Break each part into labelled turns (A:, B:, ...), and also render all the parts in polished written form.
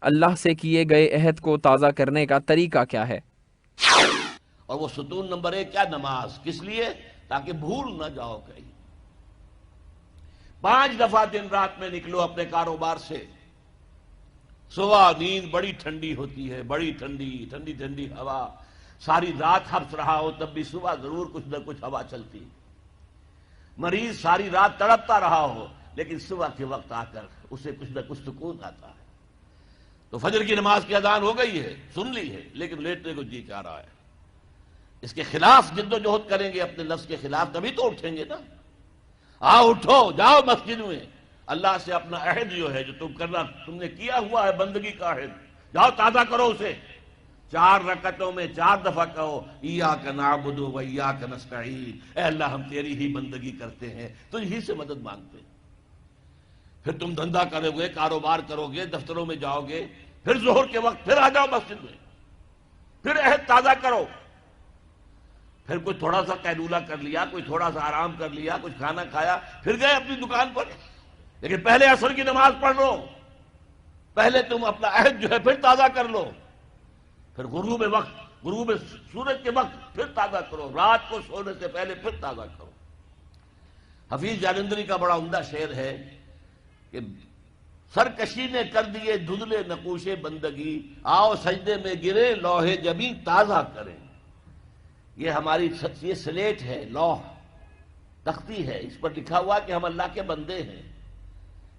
A: اللہ سے کیے گئے عہد کو تازہ کرنے کا طریقہ کیا ہے؟
B: اور وہ ستون نمبر 1 کیا؟ نماز. کس لیے؟ تاکہ بھول نہ جاؤ کہیں. 5 دفعہ دن رات میں نکلو اپنے کاروبار سے. صبح نیند بڑی ٹھنڈی ہوتی ہے، بڑی ٹھنڈی ٹھنڈی ٹھنڈی ہوا، ساری رات ہنس رہا ہو تب بھی صبح ضرور کچھ نہ کچھ ہوا چلتی. مریض ساری رات تڑپتا رہا ہو لیکن صبح کے وقت آ کر اسے کچھ نہ کچھ سکون آتا ہے. تو فجر کی نماز کی اذان ہو گئی ہے، سن لی ہے، لیکن لیٹنے کو جی چاہ رہا ہے. اس کے خلاف جد و جہد کریں گے، اپنے نفس کے خلاف، تبھی تو اٹھیں گے نا. آؤ اٹھو، جاؤ مسجد میں. اللہ سے اپنا عہد جو ہے، جو تم نے کیا ہوا ہے بندگی کا عہد، جاؤ تازہ کرو اسے. 4 رکعتوں میں 4 دفعہ کہو ایاک نعبد و ایاک نستعین، اے اللہ ہم تیری ہی بندگی کرتے ہیں، تجھ ہی سے مدد مانگتے ہیں. پھر تم دھندا کرو گے، کاروبار کرو گے، دفتروں میں جاؤ گے، پھر ظہر کے وقت پھر آ جاؤ مسجد میں، پھر عہد تازہ کرو. پھر کوئی تھوڑا سا قیلولہ کر لیا، کوئی تھوڑا سا آرام کر لیا، کچھ کھانا کھایا، پھر گئے اپنی دکان پر. لیکن پہلے عصر کی نماز پڑھ لو، پہلے تم اپنا عہد جو ہے پھر تازہ کر لو. پھر غروب سورج کے وقت پھر تازہ کرو، رات کو سونے سے پہلے پھر تازہ کرو. حفیظ جالندری کا بڑا عمدہ شعر ہے کہ سرکشی نے کر دیے دھندلے نقوش بندگی، آؤ سجدے میں گرے لوح جبیں تازہ کریں. یہ ہماری یہ سلیٹ ہے، لوح تختی ہے، اس پر لکھا ہوا کہ ہم اللہ کے بندے ہیں.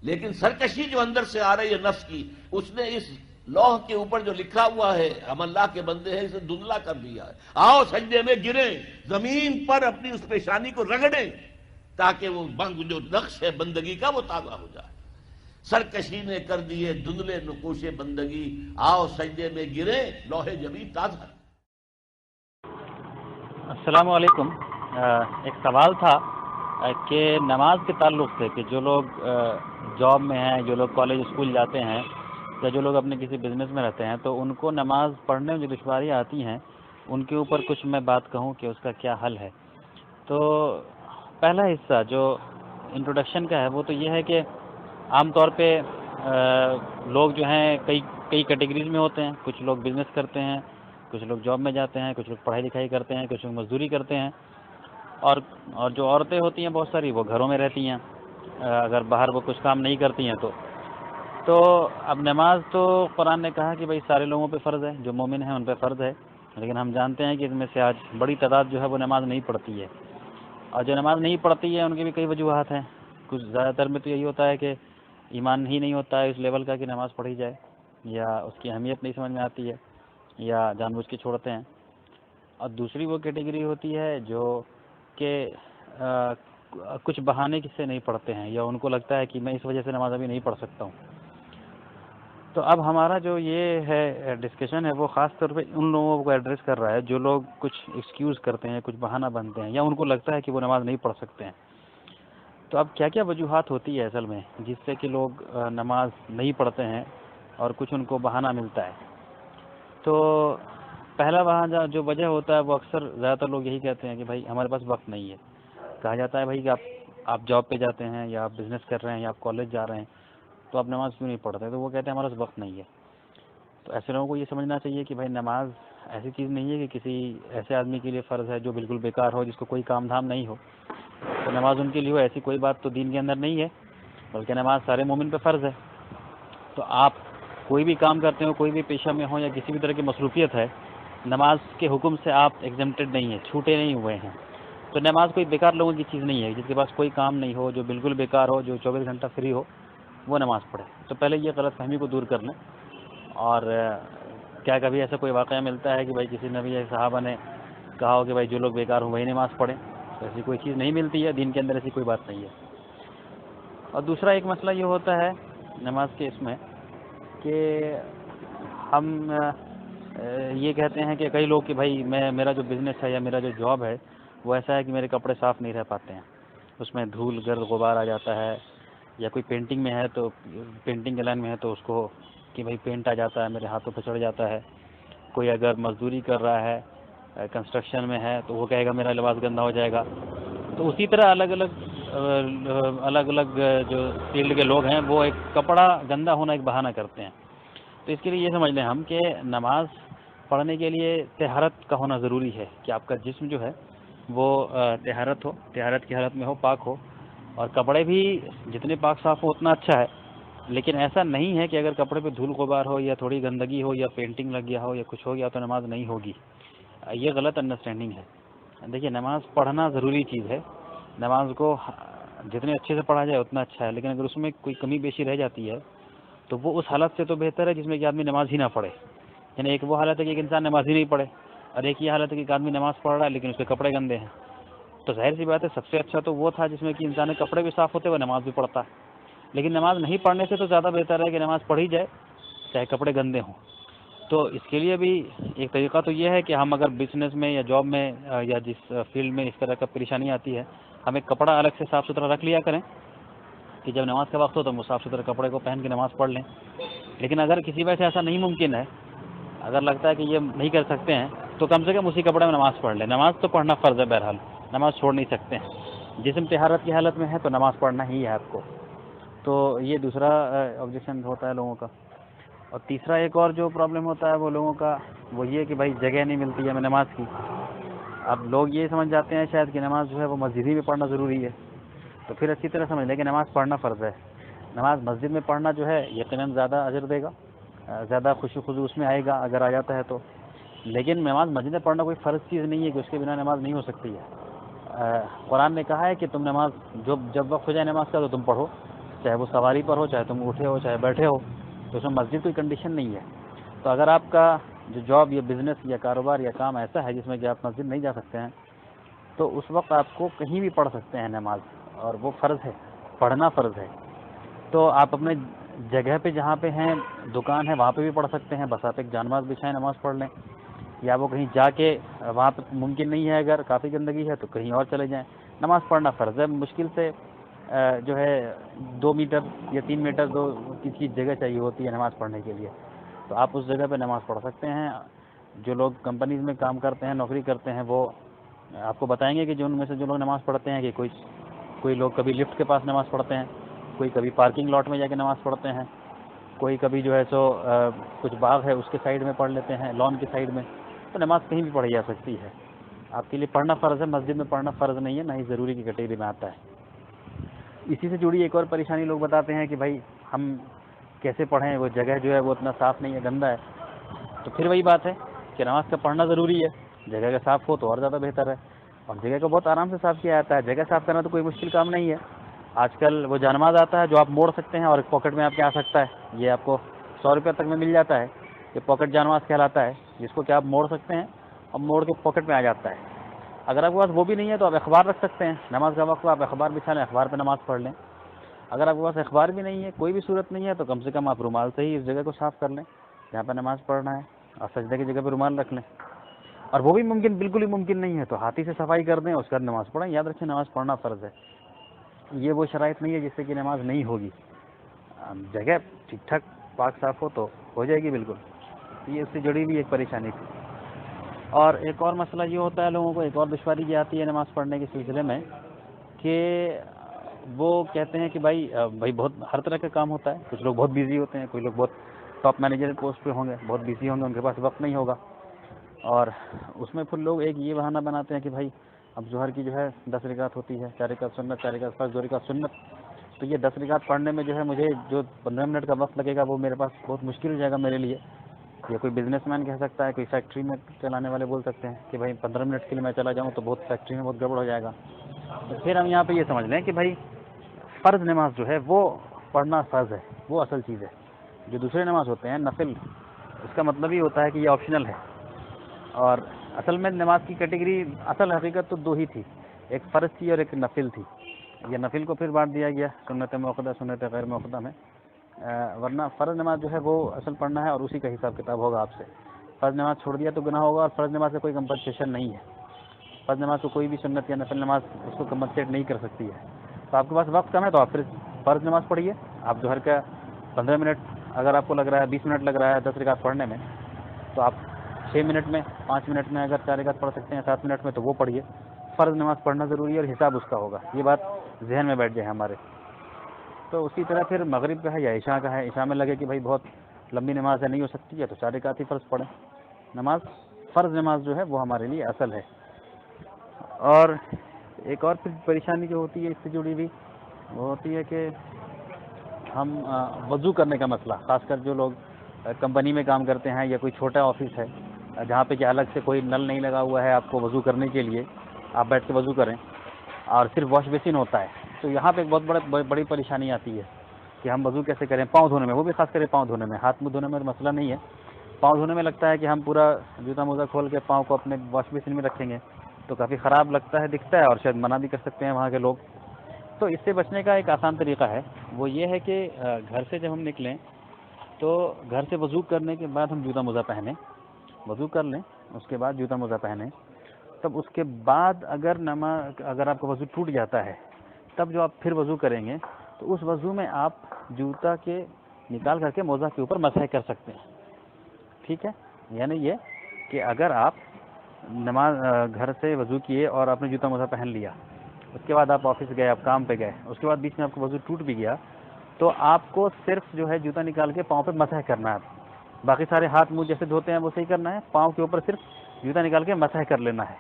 B: لیکن سرکشی جو اندر سے آ رہی ہے نفس کی، اس نے اس لوح کے اوپر جو لکھا ہوا ہے ہم اللہ کے بندے ہیں، اسے دھندلا کر دیا ہے. آؤ سجدے میں گریں، زمین پر اپنی اس پیشانی کو رگڑیں تاکہ وہ جو نقش ہے بندگی کا وہ تازہ ہو جائے. سرکشی نے کر دیے دھندلے نقوش بندگی، آؤ سجدے میں گریں لوح جبیں تازہ.
C: السلام علیکم. ایک سوال تھا کہ نماز کے تعلق سے، کہ جو لوگ جاب میں ہیں، جو لوگ کالج اسکول جاتے ہیں، یا جو لوگ اپنے کسی بزنس میں رہتے ہیں، تو ان کو نماز پڑھنے میں جو دشواریاں آتی ہیں ان کے اوپر کچھ میں بات کہوں کہ اس کا کیا حل ہے. تو پہلا حصہ جو انٹروڈکشن کا ہے وہ تو یہ ہے کہ عام طور پہ لوگ جو ہیں کئی کیٹیگریز میں ہوتے ہیں. کچھ لوگ بزنس کرتے ہیں، کچھ لوگ جاب میں جاتے ہیں، کچھ لوگ پڑھائی لکھائی کرتے ہیں، کچھ لوگ مزدوری کرتے ہیں، اور جو عورتیں ہوتی ہیں بہت ساری وہ گھروں میں رہتی ہیں، اگر باہر وہ کچھ کام نہیں کرتی ہیں تو اب نماز تو قرآن نے کہا کہ بھائی سارے لوگوں پہ فرض ہے، جو مومن ہیں ان پہ فرض ہے. لیکن ہم جانتے ہیں کہ اس میں سے آج بڑی تعداد جو ہے وہ نماز نہیں پڑھتی ہے، اور جو نماز نہیں پڑھتی ہے ان کی بھی کئی وجوہات ہیں. کچھ زیادہ تر میں تو یہی ہوتا ہے کہ ایمان ہی نہیں ہوتا ہے اس لیول کا کہ نماز پڑھی جائے، یا اس کی اہمیت نہیں سمجھ میں آتی ہے، یا جان بوجھ کے چھوڑتے ہیں. اور دوسری وہ کیٹیگری ہوتی ہے جو کہ کچھ بہانے سے نہیں پڑھتے ہیں، یا ان کو لگتا ہے کہ میں اس وجہ سے نماز ابھی نہیں پڑھ سکتا ہوں. تو اب ہمارا جو یہ ہے ڈسکشن ہے وہ خاص طور پہ ان لوگوں کو ایڈریس کر رہا ہے جو لوگ کچھ ایکسکیوز کرتے ہیں، کچھ بہانہ بنتے ہیں، یا ان کو لگتا ہے کہ وہ نماز نہیں پڑھ سکتے ہیں. تو اب کیا کیا وجوہات ہوتی ہے اصل میں جس سے کہ لوگ نماز نہیں پڑھتے ہیں اور کچھ ان کو بہانہ ملتا ہے. تو پہلا وہاں جو وجہ ہوتا ہے وہ اکثر زیادہ تر لوگ یہی کہتے ہیں کہ بھائی ہمارے پاس وقت نہیں ہے. کہا جاتا ہے بھائی کہ آپ جاب پہ جاتے ہیں، یا آپ بزنس کر رہے ہیں، یا آپ کالج جا رہے ہیں، تو آپ نماز کیوں نہیں پڑھتے؟ تو وہ کہتے ہیں ہمارے پاس وقت نہیں ہے. تو ایسے لوگوں کو یہ سمجھنا چاہیے کہ بھائی نماز ایسی چیز نہیں ہے کہ کسی ایسے آدمی کے لیے فرض ہے جو بالکل بیکار ہو، جس کو کوئی کام دھام نہیں ہو. تو نماز ان کے لیے ہو ایسی کوئی بات تو دین کے اندر نہیں ہے، بلکہ نماز سارے مومن پہ فرض ہے. تو آپ کوئی بھی کام کرتے ہو، کوئی بھی پیشہ میں ہو، یا کسی بھی طرح کی مصروفیت ہے، نماز کے حکم سے آپ ایگزمپٹڈ نہیں ہیں، چھوٹے نہیں ہوئے ہیں. تو نماز کوئی بیکار لوگوں کی چیز نہیں ہے. جس کے پاس کوئی کام نہیں ہو، جو بالکل بیکار ہو، جو 24 گھنٹہ فری ہو، وہ نماز پڑھے. تو پہلے یہ غلط فہمی کو دور کر لیں. اور کیا کبھی ایسا کوئی واقعہ ملتا ہے کہ بھائی کسی نبی یا صحابہ نے کہا ہو کہ بھائی جو لوگ بیکار ہوں وہی نماز پڑھیں؟ تو ایسی کوئی چیز نہیں ملتی ہے، دین کے اندر ایسی کوئی بات نہیں ہے. اور دوسرا ایک مسئلہ یہ ہوتا ہے نماز کے اس میں کہ ہم یہ کہتے ہیں کہ کئی لوگ کہ بھائی میرا جو بزنس ہے یا میرا جو جاب ہے وہ ایسا ہے کہ میرے کپڑے صاف نہیں رہ پاتے ہیں، اس میں دھول گرد غبار آ جاتا ہے. یا کوئی پینٹنگ میں ہے تو پینٹنگ کے لائن میں ہے تو اس کو کہ بھائی پینٹ آ جاتا ہے، میرے ہاتھوں پہ چڑھ جاتا ہے. کوئی اگر مزدوری کر رہا ہے، کنسٹرکشن میں ہے، تو وہ کہے گا میرا لباس گندا ہو جائے گا. تو اسی طرح الگ الگ جو فیلڈ کے لوگ ہیں وہ ایک کپڑا گندا ہونا ایک بہانہ کرتے ہیں. تو اس کے لیے یہ سمجھ لیں ہم کہ نماز پڑھنے کے لیے طہارت کا ہونا ضروری ہے، کہ آپ کا جسم جو ہے وہ طہارت ہو، طہارت کی حالت میں ہو، پاک ہو، اور کپڑے بھی جتنے پاک صاف ہو اتنا اچھا ہے۔ لیکن ایسا نہیں ہے کہ اگر کپڑے پہ دھول غبار ہو یا تھوڑی گندگی ہو یا پینٹنگ لگ گیا ہو یا کچھ ہو گیا تو نماز نہیں ہوگی، یہ غلط انڈرسٹینڈنگ ہے۔ دیکھیے نماز پڑھنا ضروری چیز ہے، نماز کو جتنے اچھے سے پڑھا جائے اتنا اچھا ہے، لیکن اگر اس میں کوئی کمی بیشی رہ جاتی ہے تو وہ اس حالت سے تو بہتر ہے جس میں کہ آدمی نماز ہی نہ پڑھے۔ یعنی ایک وہ حالت ہے کہ ایک انسان نماز ہی نہیں پڑھے، اور ایک یہ حالت ہے کہ ایک آدمی نماز پڑھ رہا ہے لیکن اس کے کپڑے گندے ہیں۔ تو ظاہر سی بات ہے سب سے اچھا تو وہ تھا جس میں کہ انسان کے کپڑے بھی صاف ہوتے وہ نماز بھی پڑھتا ہے، لیکن نماز نہیں پڑھنے سے تو زیادہ بہتر ہے کہ نماز پڑھی جائے چاہے کپڑے گندے ہوں۔ تو اس کے لیے بھی ایک طریقہ تو یہ ہے کہ ہم اگر بزنس میں یا جاب میں یا جس فیلڈ میں اس طرح کا پریشانی آتی ہے، ہم ایک کپڑا الگ سے صاف ستھرا رکھ لیا کریں کہ جب نماز کا وقت ہو تو ہم صاف ستھرے کپڑے کو پہن کے نماز پڑھ لیں۔ لیکن اگر کسی وجہ سے ایسا نہیں ممکن ہے، اگر لگتا ہے کہ یہ نہیں کر سکتے ہیں، تو کم سے کم اسی کپڑے میں نماز پڑھ لیں۔ نماز تو پڑھنا فرض ہے، بہرحال نماز چھوڑ نہیں سکتے ہیں، جسم طہارت کی حالت میں ہے تو نماز پڑھنا ہی ہے آپ کو۔ تو یہ دوسرا آبجیکشن ہوتا ہے لوگوں کا۔ اور تیسرا ایک اور جو پرابلم ہوتا ہے وہ لوگوں کا وہ یہ کہ بھائی جگہ نہیں ملتی ہے ہمیں نماز کی۔ اب لوگ یہ سمجھ جاتے ہیں شاید کہ نماز جو ہے وہ مسجد ہی میں پڑھنا ضروری ہے، تو پھر اچھی طرح سمجھ لیں کہ نماز پڑھنا فرض ہے۔ نماز مسجد میں پڑھنا جو ہے یقیناً زیادہ اجر دے گا، زیادہ خوشی خضوع اس میں آئے گا اگر آ جاتا ہے تو۔ لیکن نماز مسجد میں پڑھنا کوئی فرض چیز نہیں ہے کہ اس کے بنا نماز نہیں ہو سکتی ہے۔ قرآن نے کہا ہے کہ تم نماز جب وقت ہو جائے نماز کا تو تم پڑھو، چاہے وہ سواری پر ہو، چاہے تم اٹھے ہو، چاہے بیٹھے ہو، تو اس میں مسجد کوئی کنڈیشن نہیں ہے۔ تو اگر آپ کا جو جاب یا بزنس یا کاروبار یا کام ایسا ہے جس میں کہ آپ مسجد نہیں جا سکتے ہیں، تو اس وقت آپ کو کہیں بھی پڑھ سکتے ہیں نماز، اور وہ فرض ہے، پڑھنا فرض ہے۔ تو آپ اپنے جگہ پہ جہاں پہ ہیں، دکان ہے وہاں پہ بھی پڑھ سکتے ہیں، بس آپ ایک جانماز بچھائیں نماز پڑھ لیں، یا وہ کہیں جا کے وہاں پہ ممکن نہیں ہے، اگر کافی گندگی ہے تو کہیں اور چلے جائیں۔ نماز پڑھنا فرض ہے، مشکل سے جو ہے 2 میٹر یا 3 میٹر کی جگہ چاہیے ہوتی ہے نماز پڑھنے کے لیے، تو آپ اس جگہ پہ نماز پڑھ سکتے ہیں۔ جو لوگ کمپنیز میں کام کرتے ہیں، نوکری کرتے ہیں، وہ آپ کو بتائیں گے کہ جو ان میں سے جو لوگ نماز پڑھتے ہیں کہ کوئی لوگ کبھی لفٹ کے پاس نماز پڑھتے ہیں، کوئی کبھی پارکنگ لاٹ میں جا کے نماز پڑھتے ہیں، کوئی کبھی جو ہے سو کچھ باغ ہے اس کے سائیڈ میں پڑھ لیتے ہیں، لان کے سائیڈ میں۔ تو نماز کہیں بھی پڑھی جا سکتی ہے، آپ کے لیے پڑھنا فرض ہے، مسجد میں پڑھنا فرض نہیں ہے، نہ ہی ضروری کی کیٹیگری میں آتا ہے۔ اسی سے جڑی ایک اور پریشانی لوگ بتاتے ہیں کہ بھائی ہم کیسے پڑھیں، وہ جگہ جو ہے وہ اتنا صاف نہیں ہے، گندا ہے۔ تو پھر وہی بات ہے کہ نماز کا پڑھنا ضروری ہے، جگہ کا صاف ہو تو اور زیادہ بہتر ہے، اور جگہ کو بہت آرام سے صاف کیا جاتا ہے۔ جگہ صاف کرنا تو کوئی مشکل کام نہیں ہے۔ آج کل وہ جانماز آتا ہے جو آپ موڑ سکتے ہیں اور ایک پاکٹ میں آپ کے آ سکتا ہے، یہ آپ کو 100 روپے تک میں مل جاتا ہے، یہ پاکٹ جانماز کہلاتا ہے، جس کو کہ آپ موڑ سکتے ہیں اور موڑ کے پاکٹ میں آ جاتا ہے۔ اگر آپ کے پاس وہ بھی نہیں ہے تو آپ اخبار رکھ سکتے ہیں، نماز کا وقت آپ اخبار بچھا لیں، اخبار پہ نماز پڑھ لیں۔ اگر آپ کے پاس اخبار بھی نہیں ہے، کوئی بھی صورت نہیں ہے، تو کم سے کم آپ رومال سے ہی اس جگہ کو صاف کر لیں جہاں پہ نماز پڑھنا ہے، اور سجدے کی جگہ پہ رومال رکھ لیں۔ اور وہ بھی بالکل ہی ممکن نہیں ہے تو ہاتھی سے صفائی کر دیں، اس کے بعد نماز پڑھیں۔ یاد رکھیں نماز پڑھنا فرض ہے، یہ وہ شرائط نہیں ہے جس سے کہ نماز نہیں ہوگی۔ جگہ ٹھیک ٹھاک پاک صاف ہو تو ہو جائے گی بالکل۔ یہ اس سے جڑی ہوئی ایک پریشانی تھی۔ اور ایک اور مسئلہ یہ ہوتا ہے لوگوں کو، ایک اور دشواری یہ آتی ہے نماز پڑھنے کے سلسلے میں کہ وہ کہتے ہیں کہ بھائی بہت ہر طرح کا کام ہوتا ہے، کچھ لوگ بہت بیزی ہوتے ہیں، کوئی لوگ بہت ٹاپ مینیجر پوسٹ پہ ہوں گے، بہت بیزی ہوں گے، ان کے پاس وقت نہیں ہوگا، اور اس میں پھر لوگ ایک یہ بہانہ بناتے ہیں کہ بھائی اب ظہر کی جو ہے 10 رکعت ہوتی ہے، 4 رکعت سنت، 4 رکعت فرض، 2 رکعت سنت، تو یہ 10 رکعت پڑھنے میں جو ہے مجھے جو 15 منٹ کا وقت لگے گا وہ میرے پاس بہت مشکل ہو جائے گا میرے لیے۔ یا کوئی بزنس مین کہہ سکتا ہے، کوئی فیکٹری میں چلانے والے بول سکتے ہیں کہ بھائی 15 منٹ کے لیے میں چلا جاؤں تو بہت فیکٹری میں بہت گڑبڑ ہو جائے گا۔ تو پھر ہم یہاں پہ یہ سمجھ لیں کہ بھائی فرض نماز جو ہے وہ پڑھنا فرض ہے، وہ اصل چیز ہے۔ جو دوسرے نماز ہوتے ہیں نفل، اس کا مطلب یہ ہوتا ہے کہ یہ آپشنل ہے، اور اصل میں نماز کی کیٹیگری اصل حقیقت تو 2 ہی تھی، ایک فرض تھی اور ایک نفل تھی۔ یہ نفل کو پھر بانٹ دیا گیا سنت موقدہ، سنت غیر موقدہ میں، ورنہ فرض نماز جو ہے وہ اصل پڑھنا ہے اور اسی کا حساب کتاب ہوگا آپ سے۔ فرض نماز چھوڑ دیا تو گناہ ہوگا، اور فرض نماز سے کوئی کمپنسیشن نہیں ہے، فرض نماز کو کوئی بھی سنت یا نفل نماز اس کو کمپنسیٹ نہیں کر سکتی ہے۔ تو آپ کے پاس وقت کم ہے تو آپ پھر فرض نماز پڑھیے، آپ ظہر کا 15 منٹ اگر آپ کو لگ رہا ہے، 20 منٹ لگ رہا ہے 10 رکعت پڑھنے میں، تو آپ 6 منٹ میں، 5 منٹ میں اگر 4 رکعت پڑھ سکتے ہیں، 7 منٹ میں، تو وہ پڑھیے۔ فرض نماز پڑھنا ضروری ہے اور حساب اس کا ہوگا، یہ بات ذہن میں بیٹھ جائے ہمارے۔ تو اسی طرح پھر مغرب کا ہے یا عشاء کا ہے، عشاء میں لگے کہ بھائی بہت لمبی نماز ہے نہیں ہو سکتی ہے تو 4 رکعت ہی فرض پڑھیں. نماز فرض نماز جو ہے وہ ہمارے لیے اصل ہے. اور ایک اور پھر پریشانی جو ہوتی ہے اس سے جڑی ہوئی وہ ہوتی ہے کہ ہم وضو کرنے کا مسئلہ، خاص کر جو لوگ کمپنی میں کام کرتے ہیں یا کوئی چھوٹا آفس ہے جہاں پہ کہ الگ سے کوئی نل نہیں لگا ہوا ہے آپ کو وضو کرنے کے لیے، آپ بیٹھ کے وضو کریں اور صرف واش بیسن ہوتا ہے، تو یہاں پہ ایک بہت بڑی پریشانی آتی ہے کہ ہم وضو کیسے کریں پاؤں دھونے میں، وہ بھی خاص کر پاؤں دھونے میں. ہاتھ منہ دھونے میں تو مسئلہ نہیں ہے، پاؤں دھونے میں لگتا ہے کہ ہم پورا جوتا موزہ کھول کے پاؤں کو اپنے واش بیسن میں رکھیں گے تو کافی خراب لگتا ہے، دکھتا ہے، اور شاید منع بھی کر سکتے ہیں وہاں کے لوگ. تو اس سے بچنے کا ایک آسان طریقہ ہے، وہ یہ ہے کہ گھر سے جب ہم نکلیں تو گھر سے وضو کرنے کے بعد ہم جوتا موزہ پہنیں، وضو کر لیں، اس کے بعد جوتا موزہ پہنیں. تب اس کے بعد اگر آپ کا وضو ٹوٹ جاتا ہے تب جو آپ پھر وضو کریں گے تو اس وضو میں آپ جوتا کے نکال کر کے موزہ کے اوپر مسح کر سکتے ہیں. ٹھیک ہے، یعنی یہ کہ اگر آپ نماز گھر سے وضو کیے اور آپ نے جوتا موزہ پہن لیا، اس کے بعد آپ آفس گئے، آپ کام پہ گئے، اس کے بعد بیچ میں آپ کا وضو ٹوٹ بھی گیا تو آپ کو صرف جو ہے جوتا نکال کے پاؤں پہ مسح کرنا ہے. باقی سارے ہاتھ منہ جیسے دھوتے ہیں وہ صحیح کرنا ہے، پاؤں کے اوپر صرف جوتا نکال کے مسح کر لینا ہے.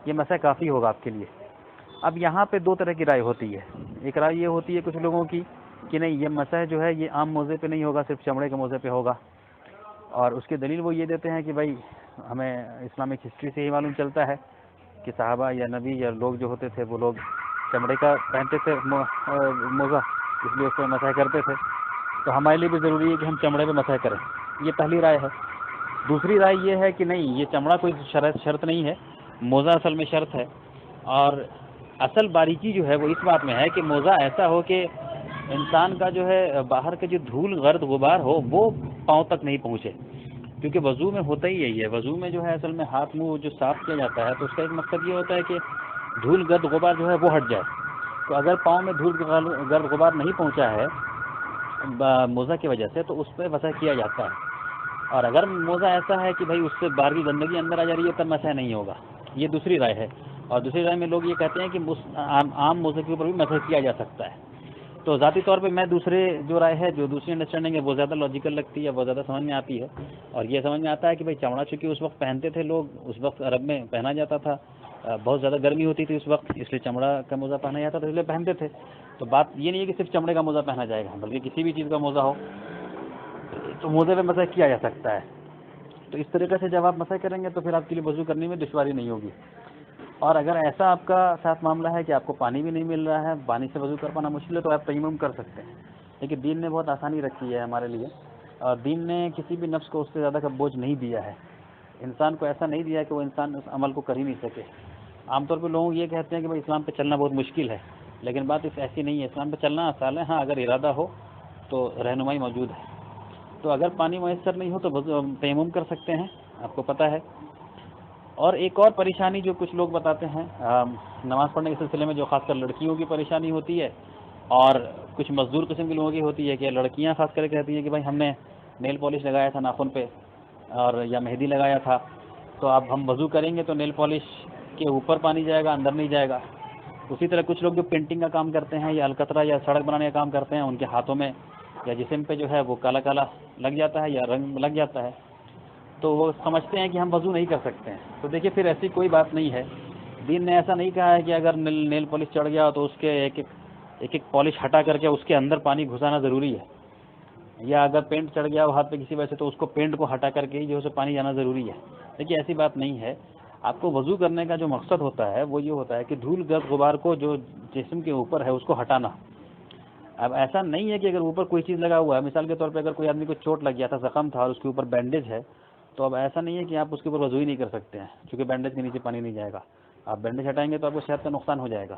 C: یہ مسح کافی ہوگا آپ کے لیے. اب یہاں پہ 2 طرح کی رائے ہوتی ہے. ایک رائے یہ ہوتی ہے کچھ لوگوں کی کہ نہیں، یہ مسح جو ہے یہ عام موزے پہ نہیں ہوگا، صرف چمڑے کے موزے پہ ہوگا، اور اس کی دلیل وہ یہ دیتے ہیں کہ بھائی ہمیں اسلامک ہسٹری سے ہی معلوم چلتا ہے کہ صحابہ یا نبی یا لوگ جو ہوتے تھے وہ لوگ چمڑے کا پہنتے تھے موزہ، اس لیے اس پہ مسح کرتے تھے، تو ہمارے لیے بھی ضروری ہے کہ ہم چمڑے پہ مسح کریں. یہ پہلی رائے ہے. دوسری رائے یہ ہے کہ نہیں، یہ چمڑا کوئی شرط نہیں ہے، موزہ اصل میں شرط ہے. اور اصل باریکی جو ہے وہ اس بات میں ہے کہ موزہ ایسا ہو کہ انسان کا جو ہے باہر کے جو دھول گرد غبار ہو وہ پاؤں تک نہیں پہنچے، کیونکہ وضو میں ہوتا ہی یہی ہے. وضو میں جو ہے اصل میں ہاتھ منہ جو صاف کیا جاتا ہے تو اس کا ایک مقصد یہ ہوتا ہے کہ دھول گرد غبار جو ہے وہ ہٹ جائے. تو اگر پاؤں میں دھول گرد غبار نہیں پہنچا ہے موزہ کی وجہ سے تو اس پہ مسح کیا جاتا ہے. اور اگر موزہ ایسا ہے کہ بھائی اس سے باہر کی گندگی اندر آ جا رہی ہے تب مسح نہیں ہوگا. یہ دوسری رائے ہے. اور دوسری رائے میں لوگ یہ کہتے ہیں کہ عام موزے کے اوپر بھی مسح کیا جا سکتا ہے. تو ذاتی طور پہ میں دوسرے جو رائے ہے، جو دوسری انڈرسٹینڈنگ ہے، وہ زیادہ لاجیکل لگتی ہے، وہ زیادہ سمجھ میں آتی ہے. اور یہ سمجھ میں آتا ہے کہ بھائی چمڑا چونکہ اس وقت پہنتے تھے لوگ، اس وقت عرب میں پہنا جاتا تھا، بہت زیادہ گرمی ہوتی تھی اس وقت، اس لیے چمڑا کا موزہ پہنا جاتا تھا، اس لیے پہنتے تھے. تو بات یہ نہیں ہے کہ صرف چمڑے کا موزہ پہنا جائے گا، بلکہ کسی بھی چیز کا موزہ ہو تو موزے پہ مسح کیا جا سکتا ہے. تو اس طریقے سے جب آپ مسح کریں گے تو پھر آپ کے لیے وضو کرنے میں دشواری نہیں ہوگی. اور اگر ایسا آپ کا ساتھ معاملہ ہے کہ آپ کو پانی بھی نہیں مل رہا ہے، پانی سے وضو کر پانا مشکل ہے، تو آپ تیمم کر سکتے ہیں. لیکن دین نے بہت آسانی رکھی ہے ہمارے لیے، اور دین نے کسی بھی نفس کو اس سے زیادہ کا بوجھ نہیں دیا ہے. انسان کو ایسا نہیں دیا کہ وہ انسان اس عمل کو کر ہی نہیں سکے. عام طور پہ لوگ یہ کہتے ہیں کہ بھائی اسلام پہ چلنا بہت مشکل ہے، لیکن بات اس ایسی نہیں ہے. اسلام پہ چلنا آسان ہے، ہاں اگر ارادہ ہو تو رہنمائی موجود ہے. تو اگر پانی میسر نہیں ہو تو تیمم کر سکتے ہیں، آپ کو پتہ ہے. اور ایک اور پریشانی جو کچھ لوگ بتاتے ہیں نماز پڑھنے کے سلسلے میں، جو خاص کر لڑکیوں کی پریشانی ہوتی ہے اور کچھ مزدور قسم کے لوگوں کی ہوتی ہے، کہ لڑکیاں خاص کر کہتی ہیں کہ بھائی ہم نے نیل پالش لگایا تھا ناخن پہ اور یا مہندی لگایا تھا، تو اب ہم وضو کریں گے تو نیل پالش کے اوپر پانی جائے گا، اندر نہیں جائے گا. اسی طرح کچھ لوگ جو پینٹنگ کا کام کرتے ہیں یا الکترا یا سڑک بنانے کا کام کرتے ہیں، ان کے ہاتھوں میں یا جسم پہ جو ہے وہ کالا کالا لگ جاتا ہے یا رنگ لگ جاتا ہے، تو وہ سمجھتے ہیں کہ ہم وضو نہیں کر سکتے ہیں. تو دیکھیے پھر ایسی کوئی بات نہیں ہے. دین نے ایسا نہیں کہا ہے کہ اگر نیل پالش چڑھ گیا تو اس کے ایک پالش ہٹا کر کے اس کے اندر پانی گھسانا ضروری ہے، یا اگر پینٹ چڑھ گیا وہ ہاتھ پہ کسی وجہ سے تو اس کو پینٹ کو ہٹا کر کے ہی جو ہے پانی جانا ضروری ہے. دیکھیے ایسی بات نہیں ہے. آپ کو وضو کرنے کا جو مقصد ہوتا ہے وہ یہ ہوتا ہے کہ دھول گرد غبار کو جو جسم کے اوپر ہے اس کو ہٹانا. اب ایسا نہیں ہے کہ اگر اوپر کوئی چیز لگا ہوا ہے، مثال کے طور پہ اگر کوئی آدمی کو چوٹ لگ گیا تھا، زخم تھا اور اس کے اوپر بینڈیج ہے، تو اب ایسا نہیں ہے کہ آپ اس کے اوپر وضو ہی نہیں کر سکتے ہیں کیونکہ بینڈیج کے نیچے پانی نہیں جائے گا. آپ بینڈیج ہٹائیں گے تو آپ کو صحت کا نقصان ہو جائے گا.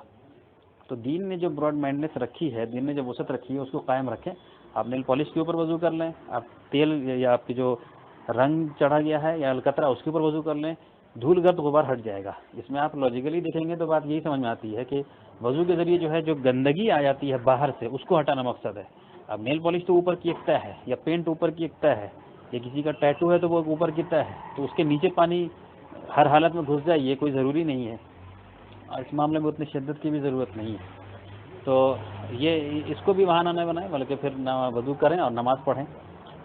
C: تو دین نے جو براڈ مائنڈنس رکھی ہے، دین نے جو وسعت رکھی ہے اس کو قائم رکھیں. آپ نیل پالش کے اوپر وضو کر لیں، آپ تیل یا آپ کی جو رنگ چڑھا گیا ہے یا الکترا اس کے اوپر وضو کر لیں، دھول گرد غبار ہٹ جائے گا. اس میں آپ لاجیکلی دیکھیں گے تو بات یہی سمجھ میں آتی ہے کہ وضو کے ذریعے جو ہے جو گندگی آ جاتی ہے باہر سے اس کو ہٹانا مقصد ہے. اب نیل پالش تو اوپر کی ایک طے ہے، یا پینٹ اوپر کی ایک طے ہے، یا کسی کا ٹیٹو ہے تو وہ اوپر کی طے ہے، تو اس کے نیچے پانی ہر حالت میں گھس جائے یہ کوئی ضروری نہیں ہے، اور اس معاملے میں اتنی شدت کی بھی ضرورت نہیں ہے. تو یہ اس کو بھی بہانہ نہ بنائیں، بلکہ پھر وضو کریں اور نماز پڑھیں.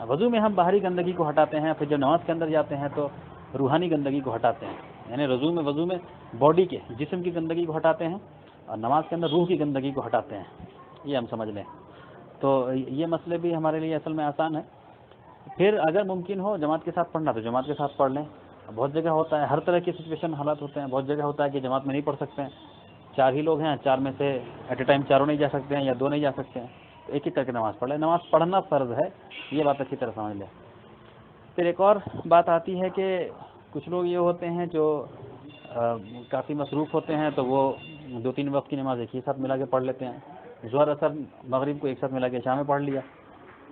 C: وضو میں ہم باہری گندگی کو ہٹاتے ہیں، پھر جب نماز کے اندر جاتے ہیں تو روحانی گندگی کو ہٹاتے ہیں، یعنی وضو میں باڈی کے جسم کی گندگی کو ہٹاتے ہیں اور نماز کے اندر روح کی گندگی کو ہٹاتے ہیں، یہ ہم سمجھ لیں۔ تو یہ مسئلے بھی ہمارے لیے اصل میں آسان ہے۔ پھر اگر ممکن ہو جماعت کے ساتھ پڑھنا تو جماعت کے ساتھ پڑھ لیں۔ بہت جگہ ہوتا ہے، ہر طرح کی سچویشن حالات ہوتے ہیں، بہت جگہ ہوتا ہے کہ جماعت میں نہیں پڑھ سکتے ہیں، 4 ہی لوگ ہیں، 4 میں سے ایٹ اے ٹائم چاروں نہیں جا سکتے ہیں یا 2 نہیں جا سکتے ہیں، تو ایک ایک کر کے نماز پڑھ لیں۔ نماز پڑھنا فرض ہے، یہ بات اچھی طرح سمجھ لیں۔ پھر ایک اور بات آتی ہے کہ کچھ لوگ یہ ہوتے ہیں جو کافی مصروف ہوتے ہیں، تو وہ 2-3 وقت کی نماز ایک ہی ساتھ ملا کے پڑھ لیتے ہیں، ظہر اثر مغرب کو ایک ساتھ ملا کے عشاء میں پڑھ لیا،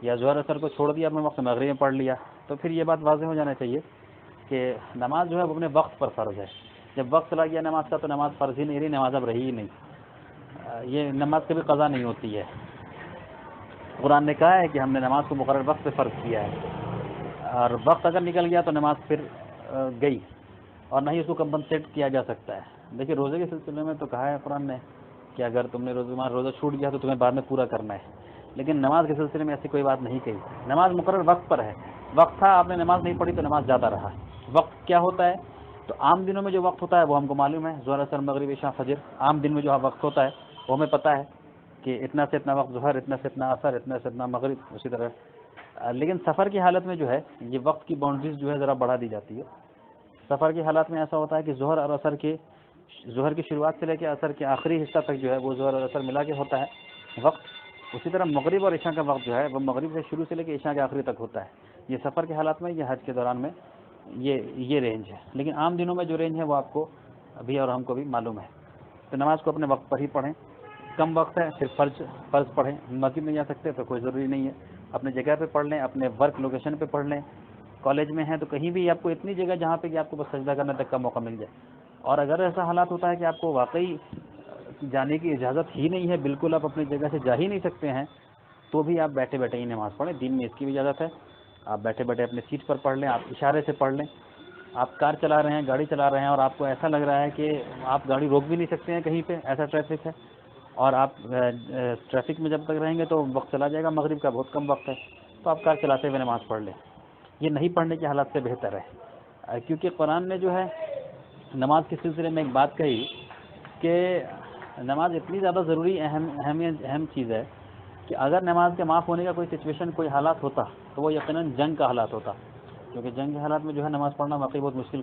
C: یا ظہر اثر کو چھوڑ دیا اپنے وقت مغرب میں پڑھ لیا۔ تو پھر یہ بات واضح ہو جانا چاہیے کہ نماز جو ہے وہ اپنے وقت پر فرض ہے۔ جب وقت چلا گیا نماز کا تو نماز فرض ہی نہیں رہی، نماز اب رہی ہی نہیں، یہ نماز کبھی قضا نہیں ہوتی ہے۔ قرآن نے کہا ہے کہ ہم نے نماز کو مقرر وقت پہ فرض کیا ہے، اور وقت اگر نکل گیا تو نماز پھر گئی، اور نہ ہی اس کو کمپنسیٹ کیا جا سکتا ہے۔ دیکھیے روزے کے سلسلے میں تو کہا ہے قرآن نے کہ اگر تم نے روزہ چھوٹ گیا تو تمہیں بعد میں پورا کرنا ہے، لیکن نماز کے سلسلے میں ایسی کوئی بات نہیں کہی۔ نماز مقرر وقت پر ہے، وقت تھا آپ نے نماز نہیں پڑھی تو نماز زیادہ رہا۔ وقت کیا ہوتا ہے؟ تو عام دنوں میں جو وقت ہوتا ہے وہ ہم کو معلوم ہے، ظہر اثر مغرب عشاء فجر، عام دن میں جو وقت ہوتا ہے وہ ہمیں پتہ ہے کہ اتنا سے اتنا وقت ظہر، اتنا سے اتنا اثر، اتنا سے اتنا مغرب، اسی طرح۔ لیکن سفر کی حالت میں جو ہے یہ وقت کی باؤنڈریز جو ہے ذرا بڑھا دی جاتی ہے۔ سفر کی حالات میں ایسا ہوتا ہے کہ ظہر اور اثر ظہر کی شروعات سے لے کے اثر کے آخری حصہ تک جو ہے وہ ظہر اور اثر ملا کے ہوتا ہے وقت۔ اسی طرح مغرب اور عشاء کا وقت جو ہے وہ مغرب سے شروع سے لے کے عشاء کے آخری تک ہوتا ہے۔ یہ سفر کے حالات میں، یہ حج کے دوران میں یہ رینج ہے، لیکن عام دنوں میں جو رینج ہے وہ آپ کو ابھی اور ہم کو بھی معلوم ہے۔ تو نماز کو اپنے وقت پر ہی پڑھیں، کم وقت ہے پھر فرض پڑھیں، مسجد نہیں جا سکتے تو کوئی ضروری نہیں ہے، اپنے جگہ پہ پڑھ لیں، اپنے ورک لوکیشن پہ پڑھ لیں، کالج میں ہیں تو کہیں بھی آپ کو اتنی جگہ جہاں پہ کہ آپ کو بس سجدہ کرنے تک کا موقع مل جائے۔ اور اگر ایسا حالات ہوتا ہے کہ آپ کو واقعی جانے کی اجازت ہی نہیں ہے، بالکل آپ اپنی جگہ سے جا ہی نہیں سکتے ہیں، تو بھی آپ بیٹھے بیٹھے ہی نماز پڑھیں، دین میں اس کی بھی اجازت ہے۔ آپ بیٹھے بیٹھے اپنے سیٹ پر پڑھ لیں، آپ اشارے سے پڑھ لیں۔ آپ کار چلا رہے ہیں، گاڑی چلا رہے ہیں، اور آپ کو ایسا لگ رہا ہے کہ آپ گاڑی روک بھی نہیں سکتے ہیں کہیں پہ، ایسا ٹریفک ہے، اور آپ ٹریفک میں جب تک رہیں گے تو وقت چلا جائے گا، مغرب کا بہت کم وقت ہے، تو آپ کار چلاتے ہوئے نماز پڑھ لیں۔ یہ نہیں پڑھنے کے حالات سے بہتر ہے، کیونکہ قرآن نے جو ہے نماز کے سلسلے میں ایک بات کہی کہ نماز اتنی زیادہ ضروری اہم چیز ہے کہ اگر نماز کے معاف ہونے کا کوئی سچویشن، کوئی حالات ہوتا تو وہ یقیناً جنگ کا حالات ہوتا، کیونکہ جنگ کے حالات میں جو ہے نماز پڑھنا واقعی بہت مشکل کا